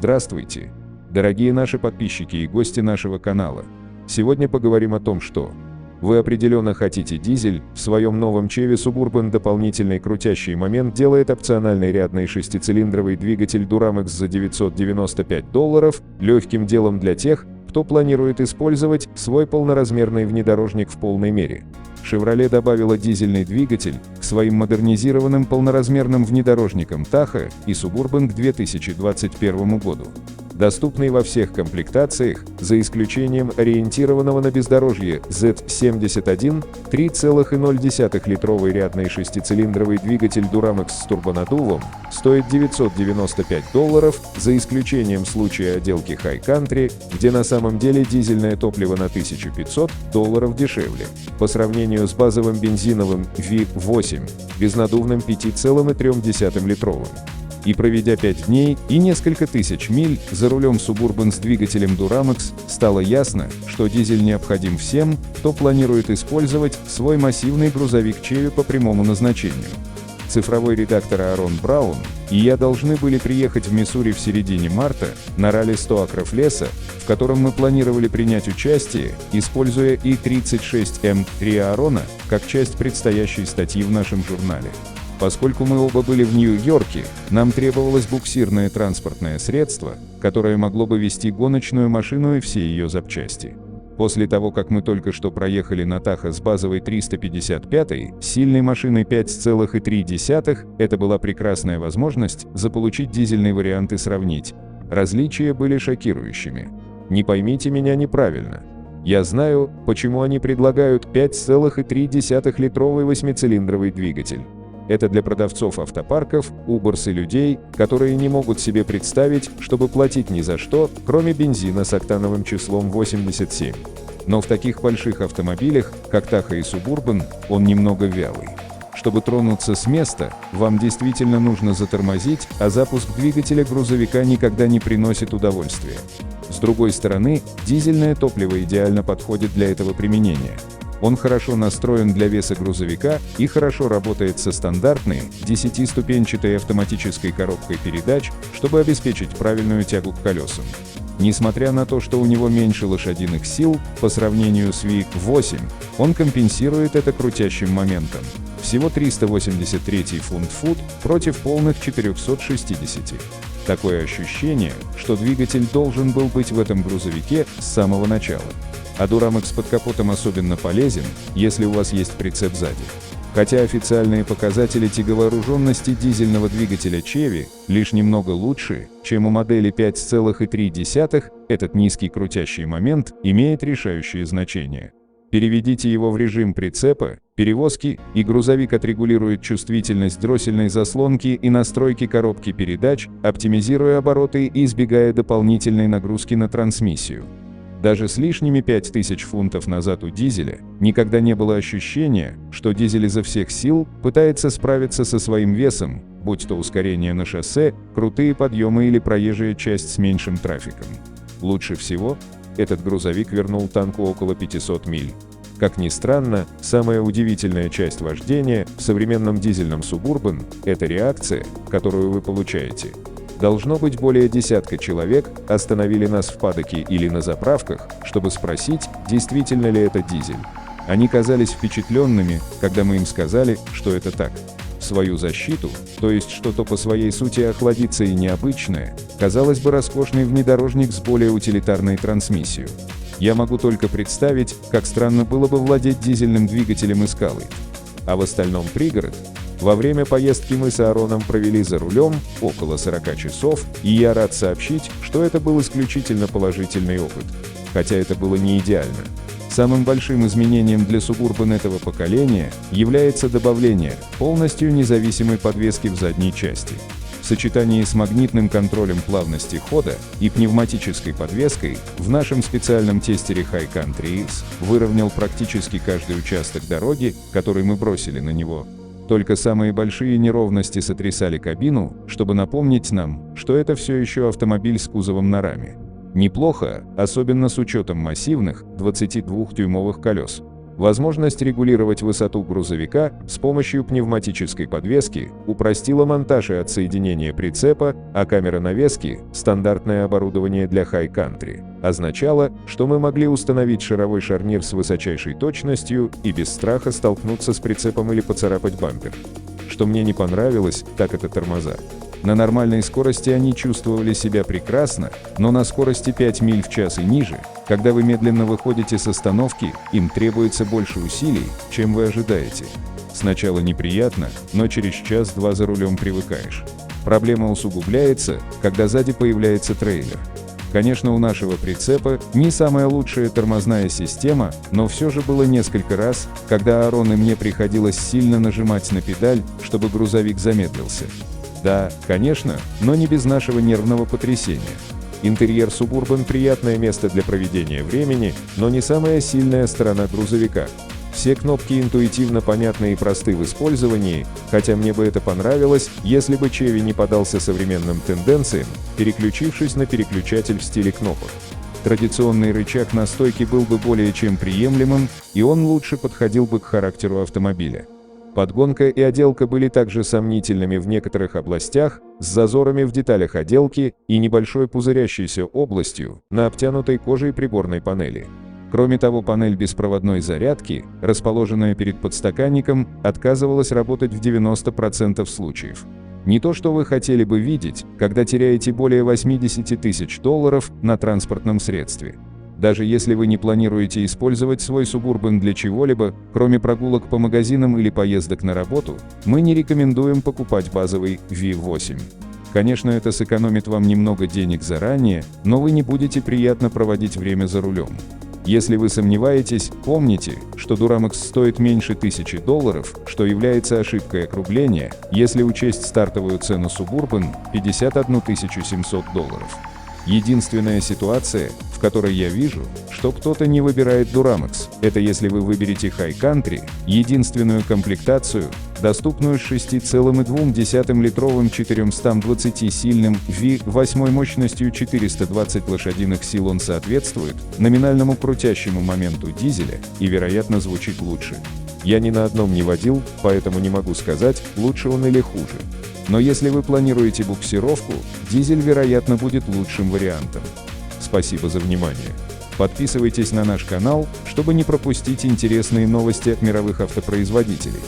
Здравствуйте, дорогие наши подписчики и гости нашего канала. Сегодня поговорим о том, что вы определенно хотите дизель. В своем новом Chevy Suburban дополнительный крутящий момент делает опциональный рядный шестицилиндровый двигатель Duramax за $995 легким делом для тех, кто планирует использовать свой полноразмерный внедорожник в полной мере. Chevrolet добавила дизельный двигатель к своим модернизированным полноразмерным внедорожникам Tahoe и Suburban к 2021 году. Доступный во всех комплектациях, за исключением ориентированного на бездорожье Z71, 3,0-литровый рядный шестицилиндровый двигатель Duramax с турбонаддувом стоит $995, за исключением случая отделки High Country, где на самом деле дизельное топливо на $1500 дешевле, по сравнению с базовым бензиновым V8, безнаддувным 5,3-литровым. И проведя 5 дней и несколько тысяч миль за рулем Suburban с двигателем Duramax, стало ясно, что дизель необходим всем, кто планирует использовать свой массивный грузовик Chevy по прямому назначению. Цифровой редактор Аарон Браун и я должны были приехать в Миссури в середине марта на ралли 100 акров леса, в котором мы планировали принять участие, используя И-36М Аарона как часть предстоящей статьи в нашем журнале. Поскольку мы оба были в Нью-Йорке, нам требовалось буксирное транспортное средство, которое могло бы везти гоночную машину и все ее запчасти. После того, как мы только что проехали на Tahoe с базовой 355-й, сильной машиной 5,3, это была прекрасная возможность заполучить дизельный вариант и сравнить. Различия были шокирующими. Не поймите меня неправильно. Я знаю, почему они предлагают 5,3-литровый 8-цилиндровый двигатель. Это для продавцов автопарков, Уборс и людей, которые не могут себе представить, чтобы платить ни за что, кроме бензина с октановым числом 87. Но в таких больших автомобилях, как Tahoe и Suburban, он немного вялый. Чтобы тронуться с места, вам действительно нужно затормозить, а запуск двигателя грузовика никогда не приносит удовольствия. С другой стороны, дизельное топливо идеально подходит для этого применения. Он хорошо настроен для веса грузовика и хорошо работает со стандартной 10-ступенчатой автоматической коробкой передач, чтобы обеспечить правильную тягу к колесам. Несмотря на то, что у него меньше лошадиных сил по сравнению с V8, он компенсирует это крутящим моментом. Всего 383 фунт-фут против полных 460. Такое ощущение, что двигатель должен был быть в этом грузовике с самого начала. А Duramax под капотом особенно полезен, если у вас есть прицеп сзади. Хотя официальные показатели тяговооруженности дизельного двигателя Chevy лишь немного лучше, чем у модели 5,3, этот низкий крутящий момент имеет решающее значение. Переведите его в режим прицепа, перевозки, и грузовик отрегулирует чувствительность дроссельной заслонки и настройки коробки передач, оптимизируя обороты и избегая дополнительной нагрузки на трансмиссию. Даже с лишними 5000 фунтов назад у дизеля никогда не было ощущения, что дизель изо всех сил пытается справиться со своим весом, будь то ускорение на шоссе, крутые подъемы или проезжая часть с меньшим трафиком. Лучше всего этот грузовик вернул танку около 500 миль. Как ни странно, самая удивительная часть вождения в современном дизельном Suburban – это реакция, которую вы получаете. Должно быть, более десятка человек остановили нас в паддоке или на заправках, чтобы спросить, действительно ли это дизель. Они казались впечатленными, когда мы им сказали, что это так. В свою защиту, то есть что-то по своей сути охладится и необычное, казалось бы, роскошный внедорожник с более утилитарной трансмиссией. Я могу только представить, как странно было бы владеть дизельным двигателем Escalade. А в остальном пригород. Во время поездки мы с Аароном провели за рулем около 40 часов, и я рад сообщить, что это был исключительно положительный опыт. Хотя это было не идеально. Самым большим изменением для Suburban этого поколения является добавление полностью независимой подвески в задней части. В сочетании с магнитным контролем плавности хода и пневматической подвеской в нашем специальном тестере High Country X выровнял практически каждый участок дороги, который мы бросили на него. Только самые большие неровности сотрясали кабину, чтобы напомнить нам, что это все еще автомобиль с кузовом на раме. Неплохо, особенно с учетом массивных 22-дюймовых колес. Возможность регулировать высоту грузовика с помощью пневматической подвески упростила монтаж и отсоединение прицепа, а камера навески, стандартное оборудование для хай-кантри, означало, что мы могли установить шаровой шарнир с высочайшей точностью и без страха столкнуться с прицепом или поцарапать бампер. Что мне не понравилось, так это тормоза. На нормальной скорости они чувствовали себя прекрасно, но на скорости 5 миль в час и ниже, когда вы медленно выходите с остановки, им требуется больше усилий, чем вы ожидаете. Сначала неприятно, но через час-два за рулем привыкаешь. Проблема усугубляется, когда сзади появляется трейлер. Конечно, у нашего прицепа не самая лучшая тормозная система, но все же было несколько раз, когда Аарон и мне приходилось сильно нажимать на педаль, чтобы грузовик замедлился. Да, конечно, но не без нашего нервного потрясения. Интерьер Suburban – приятное место для проведения времени, но не самая сильная сторона грузовика. Все кнопки интуитивно понятны и просты в использовании, хотя мне бы это понравилось, если бы Chevy не поддался современным тенденциям, переключившись на переключатель в стиле кнопок. Традиционный рычаг на стойке был бы более чем приемлемым, и он лучше подходил бы к характеру автомобиля. Подгонка и отделка были также сомнительными в некоторых областях, с зазорами в деталях отделки и небольшой пузырящейся областью на обтянутой кожей приборной панели. Кроме того, панель беспроводной зарядки, расположенная перед подстаканником, отказывалась работать в 90% случаев. Не то, что вы хотели бы видеть, когда теряете более $80 тысяч на транспортном средстве. Даже если вы не планируете использовать свой Suburban для чего-либо, кроме прогулок по магазинам или поездок на работу, мы не рекомендуем покупать базовый V8. Конечно, это сэкономит вам немного денег заранее, но вы не будете приятно проводить время за рулем. Если вы сомневаетесь, помните, что Duramax стоит меньше $1000, что является ошибкой округления, если учесть стартовую цену Suburban – $51 700. Единственная ситуация, в которой я вижу, что кто-то не выбирает Duramax, это если вы выберете High Country, единственную комплектацию, доступную с 6,2-литровым 420-сильным V8 мощностью 420 лошадиных сил. Он соответствует номинальному крутящему моменту дизеля и, вероятно, звучит лучше. Я ни на одном не водил, поэтому не могу сказать, лучше он или хуже. Но если вы планируете буксировку, дизель, вероятно, будет лучшим вариантом. Спасибо за внимание. Подписывайтесь на наш канал, чтобы не пропустить интересные новости от мировых автопроизводителей.